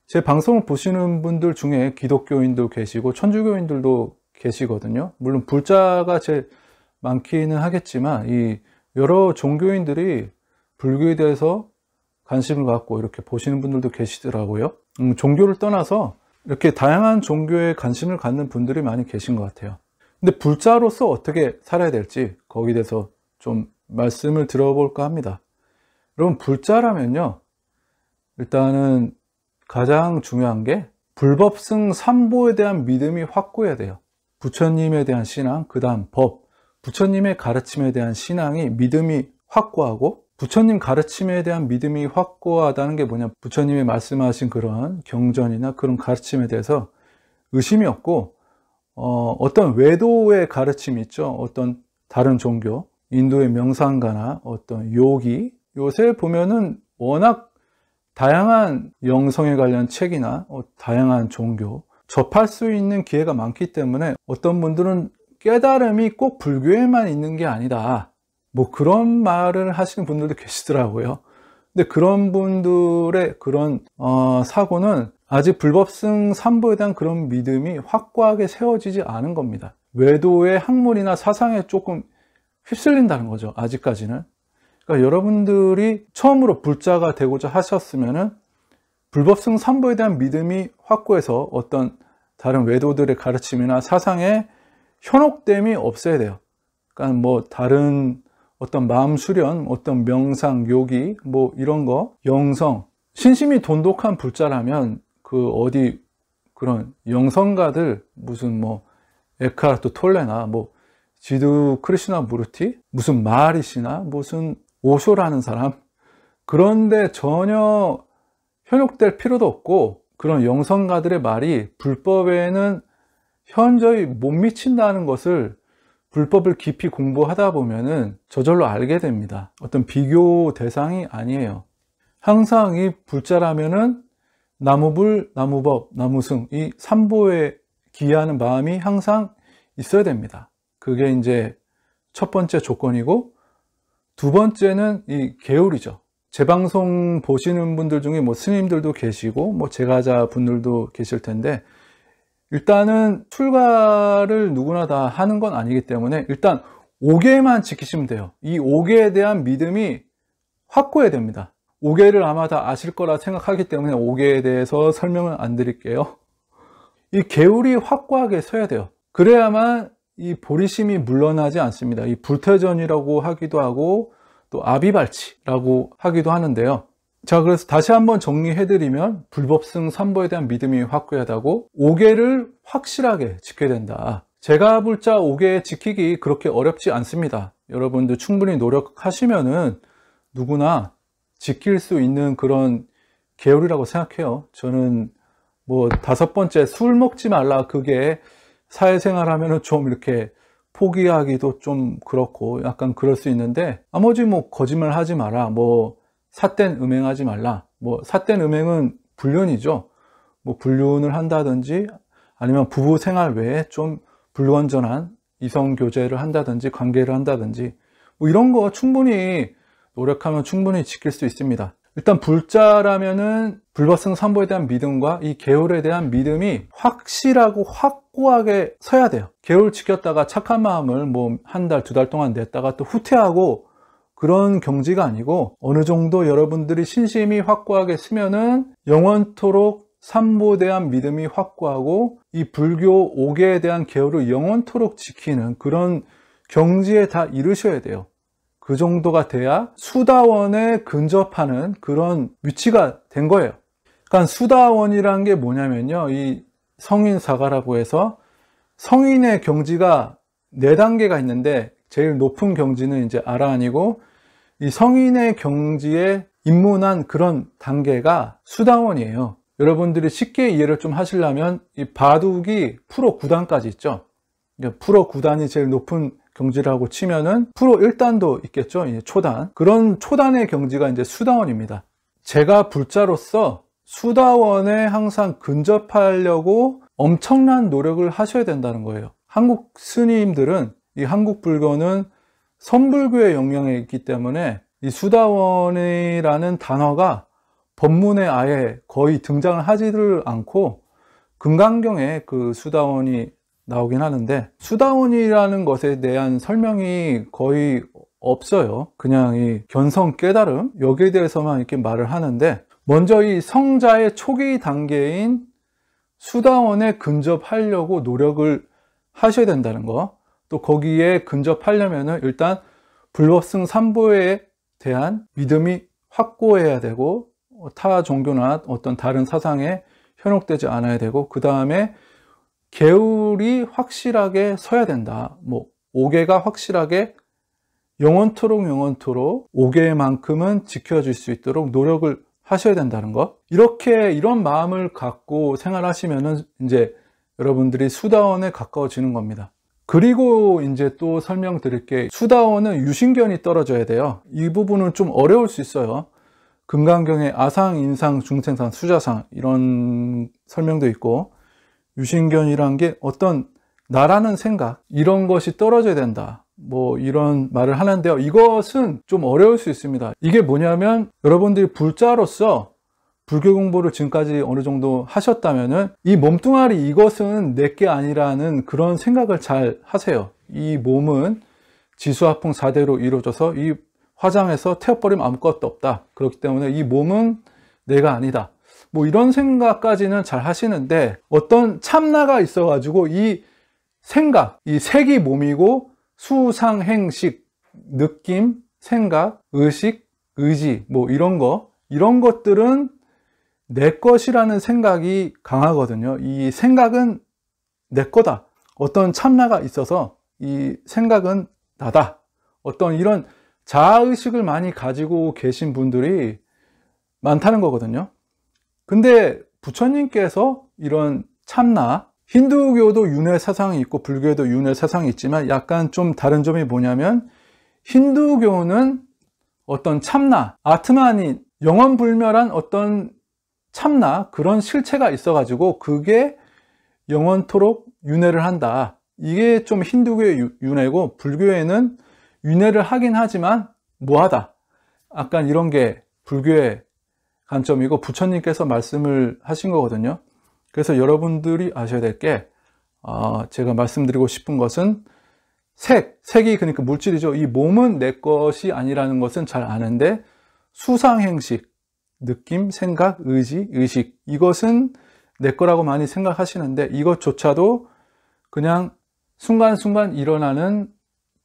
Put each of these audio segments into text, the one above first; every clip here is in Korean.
제 방송을 보시는 분들 중에 기독교인도 계시고 천주교인들도 계시거든요. 물론 불자가 제일 많기는 하겠지만 이 여러 종교인들이 불교에 대해서 관심을 갖고 이렇게 보시는 분들도 계시더라고요. 종교를 떠나서 이렇게 다양한 종교에 관심을 갖는 분들이 많이 계신 것 같아요. 근데 불자로서 어떻게 살아야 될지 거기에 대해서 좀 말씀을 들어볼까 합니다. 여러분, 불자라면요, 일단은 가장 중요한 게 불법승 삼보에 대한 믿음이 확고해야 돼요. 부처님에 대한 신앙, 그 다음 법, 부처님의 가르침에 대한 신앙이 믿음이 확고하고, 부처님 가르침에 대한 믿음이 확고하다는 게 뭐냐, 부처님이 말씀하신 그런 경전이나 그런 가르침에 대해서 의심이 없고, 어떤 외도의 가르침이 있죠. 어떤 다른 종교, 인도의 명상가나 어떤 요기, 요새 보면은 워낙 다양한 영성에 관련 책이나 다양한 종교 접할 수 있는 기회가 많기 때문에 어떤 분들은 깨달음이 꼭 불교에만 있는 게 아니다, 뭐 그런 말을 하시는 분들도 계시더라고요. 근데 그런 분들의 그런 사고는 아직 불법승 삼보에 대한 그런 믿음이 확고하게 세워지지 않은 겁니다. 외도의 학문이나 사상에 조금 휩쓸린다는 거죠, 아직까지는. 그러니까 여러분들이 처음으로 불자가 되고자 하셨으면은 불법승 삼보에 대한 믿음이 확고해서 어떤 다른 외도들의 가르침이나 사상에 현혹됨이 없어야 돼요. 그러니까 뭐 다른 어떤 마음 수련, 어떤 명상, 요기, 뭐 이런 거, 영성, 신심이 돈독한 불자라면 그 어디 그런 영성가들, 무슨 뭐 에카르트 톨레나 뭐 지두 크리슈나 무르티, 무슨 마하리시나 무슨 오쇼라는 사람, 그런데 전혀 현혹될 필요도 없고, 그런 영성가들의 말이 불법에는 현저히 못 미친다는 것을 불법을 깊이 공부하다 보면은 저절로 알게 됩니다. 어떤 비교 대상이 아니에요. 항상 이 불자라면은 나무불, 나무법, 나무승, 이 삼보에 기하는 마음이 항상 있어야 됩니다. 그게 이제 첫 번째 조건이고, 두 번째는 이 계율이죠. 제 방송 보시는 분들 중에 뭐 스님들도 계시고 뭐 제가자 분들도 계실 텐데, 일단은 출가를 누구나 다 하는 건 아니기 때문에 일단 5개만 지키시면 돼요. 이 5개에 대한 믿음이 확고해야 됩니다. 5개를 아마 다 아실 거라 생각하기 때문에 5개에 대해서 설명을 안 드릴게요. 이 계율이 확고하게 서야 돼요. 그래야만 이 보리심이 물러나지 않습니다. 이 불퇴전이라고 하기도 하고 또 아비발치라고 하기도 하는데요. 자, 그래서 다시 한번 정리해드리면 불법승 삼보에 대한 믿음이 확고하다고 5개를 확실하게 지켜야 된다. 제가 불자 5개 지키기 그렇게 어렵지 않습니다. 여러분들 충분히 노력하시면은 누구나 지킬 수 있는 그런 계율이라고 생각해요. 저는 뭐 5번째 술 먹지 말라, 그게 사회생활 하면은 좀 이렇게 포기하기도 좀 그렇고 약간 그럴 수 있는데, 나머지 뭐 거짓말 하지 마라, 뭐 삿된 음행하지 말라, 뭐 삿된 음행은 불륜이죠. 뭐 불륜을 한다든지 아니면 부부 생활 외에 좀 불건전한 이성 교제를 한다든지 관계를 한다든지 뭐 이런 거 충분히 노력하면 충분히 지킬 수 있습니다. 일단 불자라면은 불법승 삼보에 대한 믿음과 이 계율에 대한 믿음이 확실하고 확고하게 서야 돼요. 계율 지켰다가 착한 마음을 뭐 한 달, 2달 동안 냈다가 또 후퇴하고 그런 경지가 아니고, 어느 정도 여러분들이 신심이 확고하게 쓰면은 영원토록 삼보에 대한 믿음이 확고하고 이 불교 5개에 대한 계율을 영원토록 지키는 그런 경지에 다 이르셔야 돼요. 그 정도가 돼야 수다원에 근접하는 그런 위치가 된 거예요. 그러니까 수다원이란 게 뭐냐면요, 이 성인사가라고 해서 성인의 경지가 4단계가 있는데 제일 높은 경지는 이제 아라한이고, 이 성인의 경지에 입문한 그런 단계가 수다원이에요. 여러분들이 쉽게 이해를 좀 하시려면 이 바둑이 프로 9단까지 있죠. 프로 9단이 제일 높은 경지라고 치면은 프로 1단도 있겠죠. 이제 초단. 그런 초단의 경지가 이제 수다원입니다. 제가 불자로서 수다원에 항상 근접하려고 엄청난 노력을 하셔야 된다는 거예요. 한국 스님들은, 이 한국 불교는 선불교의 영향이 있기 때문에 이 수다원이라는 단어가 법문에 아예 거의 등장을 하지를 않고 금강경에 그 수다원이 나오긴 하는데, 수다원이라는 것에 대한 설명이 거의 없어요. 그냥 이 견성 깨달음 여기에 대해서만 이렇게 말을 하는데, 먼저 이 성자의 초기 단계인 수다원에 근접하려고 노력을 하셔야 된다는 거, 또 거기에 근접하려면은 일단 불법승 삼보에 대한 믿음이 확고해야 되고, 타 종교나 어떤 다른 사상에 현혹되지 않아야 되고, 그 다음에 계율이 확실하게 서야 된다. 뭐 오계가 확실하게 영원토록 오계만큼은 지켜질 수 있도록 노력을 하셔야 된다는 것. 이렇게 이런 마음을 갖고 생활하시면은 이제 여러분들이 수다원에 가까워지는 겁니다. 그리고 이제 또 설명드릴 게, 수다원은 유신견이 떨어져야 돼요. 이 부분은 좀 어려울 수 있어요. 금강경에 아상, 인상, 중생상, 수자상 이런 설명도 있고, 유신견이란 게 어떤 나라는 생각 이런 것이 떨어져야 된다, 뭐 이런 말을 하는데요. 이것은 좀 어려울 수 있습니다. 이게 뭐냐면, 여러분들이 불자로서 불교 공부를 지금까지 어느 정도 하셨다면은 이 몸뚱아리 이것은 내게 아니라는 그런 생각을 잘 하세요. 이 몸은 지수화풍 4대로 이루어져서 이 화장해서 태워버리면 아무것도 없다. 그렇기 때문에 이 몸은 내가 아니다. 뭐 이런 생각까지는 잘 하시는데, 어떤 참나가 있어가지고 이 생각, 이 색이 몸이고 수상행식, 느낌, 생각, 의식, 의지, 뭐 이런 것들은 내 것이라는 생각이 강하거든요. 이 생각은 내 거다. 어떤 참나가 있어서 이 생각은 나다. 어떤 이런 자아의식을 많이 가지고 계신 분들이 많다는 거거든요. 근데 부처님께서 이런 참나, 힌두교도 윤회 사상이 있고 불교에도 윤회 사상이 있지만 약간 좀 다른 점이 뭐냐면, 힌두교는 어떤 참나, 아트만인, 영원불멸한 어떤 참나, 그런 실체가 있어가지고 그게 영원토록 윤회를 한다. 이게 좀 힌두교의 윤회고, 불교에는 윤회를 하긴 하지만 뭐하다. 약간 이런 게 불교의 관점이고 부처님께서 말씀을 하신 거거든요. 그래서 여러분들이 아셔야 될 게, 제가 말씀드리고 싶은 것은 색이 그러니까 물질이죠. 이 몸은 내 것이 아니라는 것은 잘 아는데, 수상행식, 느낌, 생각, 의지, 의식, 이것은 내 거라고 많이 생각하시는데, 이것조차도 그냥 순간순간 일어나는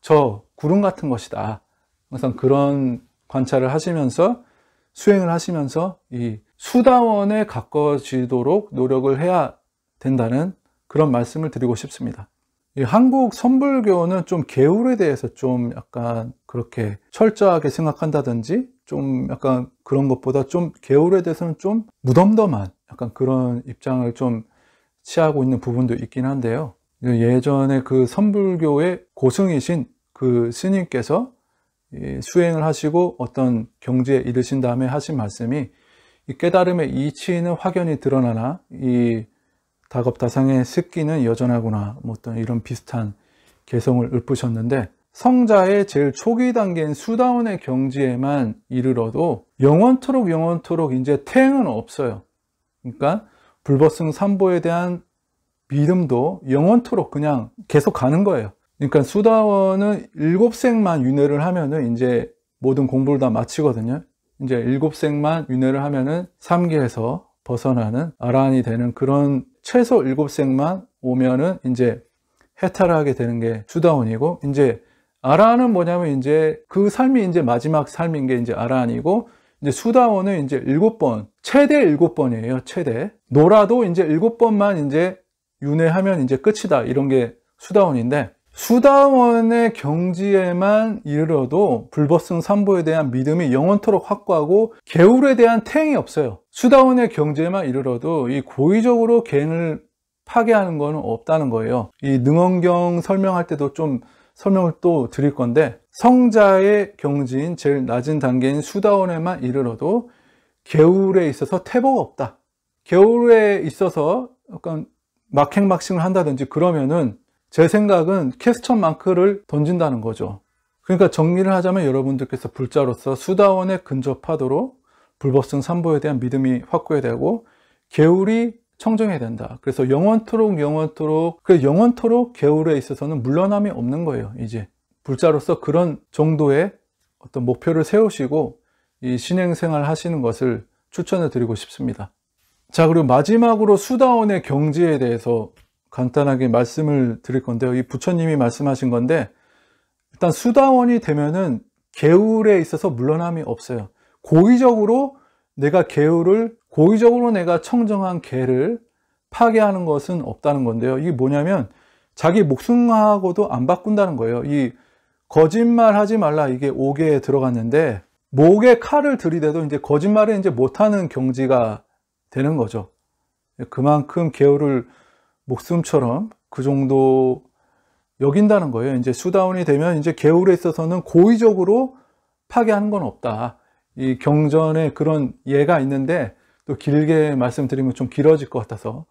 저 구름 같은 것이다. 항상 그런 관찰을 하시면서 수행을 하시면서 이 수다원에 가까워지도록 노력을 해야 된다는 그런 말씀을 드리고 싶습니다. 이 한국 선불교는 좀 계율에 대해서 좀 약간 그렇게 철저하게 생각한다든지, 좀 약간 그런 것보다 좀 계율에 대해서는 좀 무덤덤한 약간 그런 입장을 좀 취하고 있는 부분도 있긴 한데요. 예전에 그 선불교의 고승이신 그 스님께서 수행을 하시고 어떤 경지에 이르신 다음에 하신 말씀이, 이 깨달음의 이치는 확연히 드러나나 이 다겁다상의 습기는 여전하구나, 뭐 어떤 이런 비슷한 개성을 읊으셨는데, 성자의 제일 초기 단계인 수다원의 경지에만 이르러도 영원토록 이제 태행은 없어요. 그러니까 불법승 삼보에 대한 믿음도 영원토록 그냥 계속 가는 거예요. 그러니까 수다원은 7생만 윤회를 하면은 이제 모든 공부를 다 마치거든요. 이제 7생만 윤회를 하면은 3기에서 벗어나는 아라한이 되는, 그런 최소 7생만 오면은 이제 해탈을 하게 되는 게 수다원이고, 이제 아라한은 뭐냐면 이제 그 삶이 이제 마지막 삶인 게 이제 아라한이고, 이제 수다원은 이제 7번, 최대 7번이에요. 최대. 놀아도 이제 7번만 이제 윤회하면 이제 끝이다. 이런 게 수다원인데, 수다원의 경지에만 이르러도 불법승 삼보에 대한 믿음이 영원토록 확고하고 계율에 대한 태행이 없어요. 수다원의 경지에만 이르러도 이 고의적으로 개인을 파괴하는 것은 없다는 거예요. 이 능언경 설명할 때도 좀 설명을 또 드릴 건데, 성자의 경지인 제일 낮은 단계인 수다원에만 이르러도 계율에 있어서 태보가 없다. 계율에 있어서 약간 막행막싱을 한다든지 그러면은 제 생각은 캐스천 마크를 던진다는 거죠. 그러니까 정리를 하자면, 여러분들께서 불자로서 수다원에 근접하도록 불법성 삼보에 대한 믿음이 확고해야 되고 계율이 청정해야 된다. 그래서 영원토록 계율에 있어서는 물러남이 없는 거예요. 이제 불자로서 그런 정도의 어떤 목표를 세우시고 이 신행생활 하시는 것을 추천을 드리고 싶습니다. 자, 그리고 마지막으로 수다원의 경지에 대해서 간단하게 말씀을 드릴 건데요. 이 부처님이 말씀하신 건데, 일단 수다원이 되면은 계율에 있어서 물러남이 없어요. 고의적으로 내가 청정한 계를 파괴하는 것은 없다는 건데요. 이게 뭐냐면 자기 목숨하고도 안 바꾼다는 거예요. 이 거짓말 하지 말라, 이게 5개에 들어갔는데, 목에 칼을 들이대도 이제 거짓말을 이제 못하는 경지가 되는 거죠. 그만큼 계율을 목숨처럼 그 정도 여긴다는 거예요. 이제 수다원이 되면 이제 계율에 있어서는 고의적으로 파괴하는 건 없다. 이 경전에 그런 예가 있는데 또 길게 말씀드리면 좀 길어질 것 같아서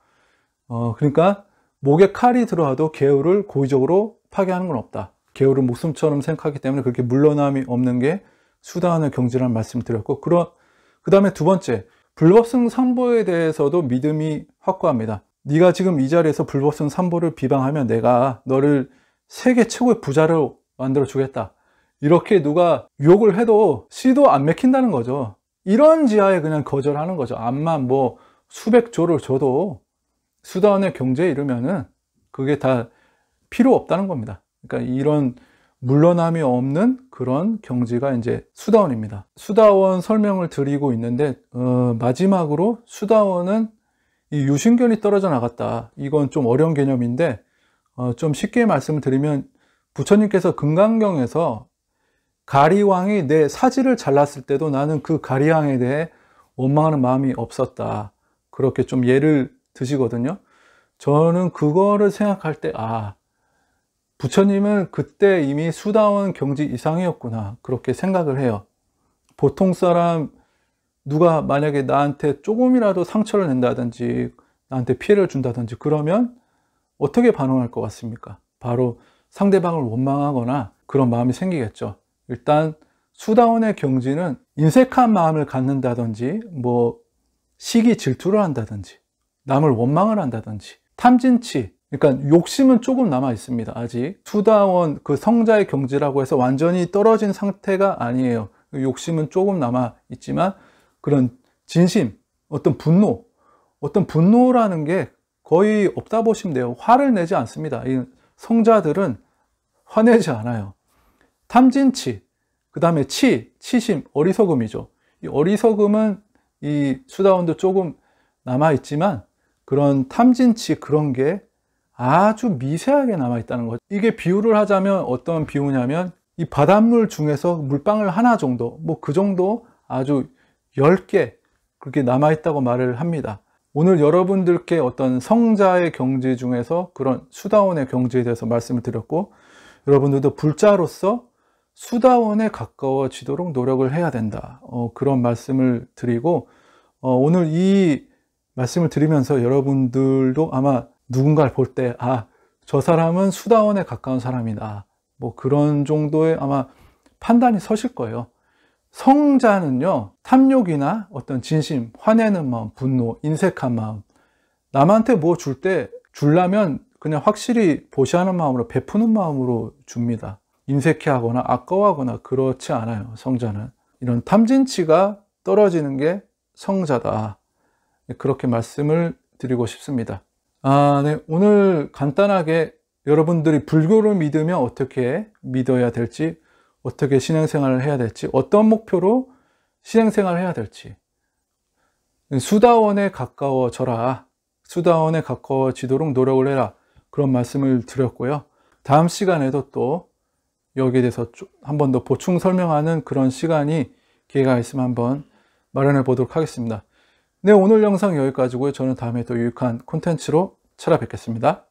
그러니까 목에 칼이 들어와도 계율을 고의적으로 파괴하는 건 없다. 계율을 목숨처럼 생각하기 때문에 그렇게 물러남이 없는 게 수다원의 경지라는 말씀을 드렸고, 그 다음에 두 번째, 불법성 삼보에 대해서도 믿음이 확고합니다. 네가 지금 이 자리에서 불법성 삼보를 비방하면 내가 너를 세계 최고의 부자로 만들어 주겠다. 이렇게 누가 유혹을 해도 씨도 안 맥힌다는 거죠. 이런 지하에 그냥 거절하는 거죠. 암만 뭐 수백 조를 줘도 수다원의 경지에 이르면은 그게 다 필요 없다는 겁니다. 그러니까 이런 물러남이 없는 그런 경지가 이제 수다원입니다. 수다원 설명을 드리고 있는데 마지막으로 수다원은 이 유신견이 떨어져 나갔다. 이건 좀 어려운 개념인데 좀 쉽게 말씀을 드리면 부처님께서 금강경에서 가리왕이 내 사지를 잘랐을 때도 나는 그 가리왕에 대해 원망하는 마음이 없었다. 그렇게 좀 예를 드시거든요. 저는 그거를 생각할 때 부처님은 그때 이미 수다원 경지 이상이었구나, 그렇게 생각을 해요. 보통 사람 누가 만약에 나한테 조금이라도 상처를 낸다든지 나한테 피해를 준다든지 그러면 어떻게 반응할 것 같습니까? 바로 상대방을 원망하거나 그런 마음이 생기겠죠. 일단 수다원의 경지는 인색한 마음을 갖는다든지 뭐 시기 질투를 한다든지 남을 원망을 한다든지 탐진치, 그러니까 욕심은 조금 남아 있습니다. 아직 수다원 그 성자의 경지라고 해서 완전히 떨어진 상태가 아니에요. 욕심은 조금 남아 있지만 그런 진심, 어떤 분노라는 게 거의 없다 보시면 돼요. 화를 내지 않습니다. 이 성자들은 화내지 않아요. 탐진치, 그 다음에 치심, 어리석음이죠. 이 어리석음은 이 수다원도 조금 남아 있지만 그런 탐진치, 그런 게 아주 미세하게 남아있다는 거죠. 이게 비유를 하자면 어떤 비유냐면 이 바닷물 중에서 물방울 하나 정도, 뭐 그 정도 아주 10개 그렇게 남아있다고 말을 합니다. 오늘 여러분들께 어떤 성자의 경지 중에서 그런 수다원의 경지에 대해서 말씀을 드렸고, 여러분들도 불자로서 수다원에 가까워지도록 노력을 해야 된다. 그런 말씀을 드리고, 오늘 이 말씀을 드리면서 여러분들도 아마 누군가를 볼 때 저 사람은 수다원에 가까운 사람이다, 뭐 그런 정도의 아마 판단이 서실 거예요. 성자는요, 탐욕이나 어떤 진심, 화내는 마음, 분노, 인색한 마음, 남한테 뭐 줄 때 주려면 그냥 확실히 보시하는 마음으로, 베푸는 마음으로 줍니다. 인색해하거나 아까워하거나 그렇지 않아요. 성자는 이런 탐진치가 떨어지는 게 성자다, 그렇게 말씀을 드리고 싶습니다. 네, 오늘 간단하게 여러분들이 불교를 믿으면 어떻게 믿어야 될지, 어떻게 신앙생활을 해야 될지, 어떤 목표로 신앙생활을 해야 될지, 수다원에 가까워져라, 수다원에 가까워지도록 노력을 해라, 그런 말씀을 드렸고요. 다음 시간에도 또 여기에 대해서 한 번 더 보충 설명하는 그런 시간이 기회가 있으면 한번 마련해 보도록 하겠습니다. 네, 오늘 영상 여기까지고요. 저는 다음에 또 유익한 콘텐츠로 찾아뵙겠습니다.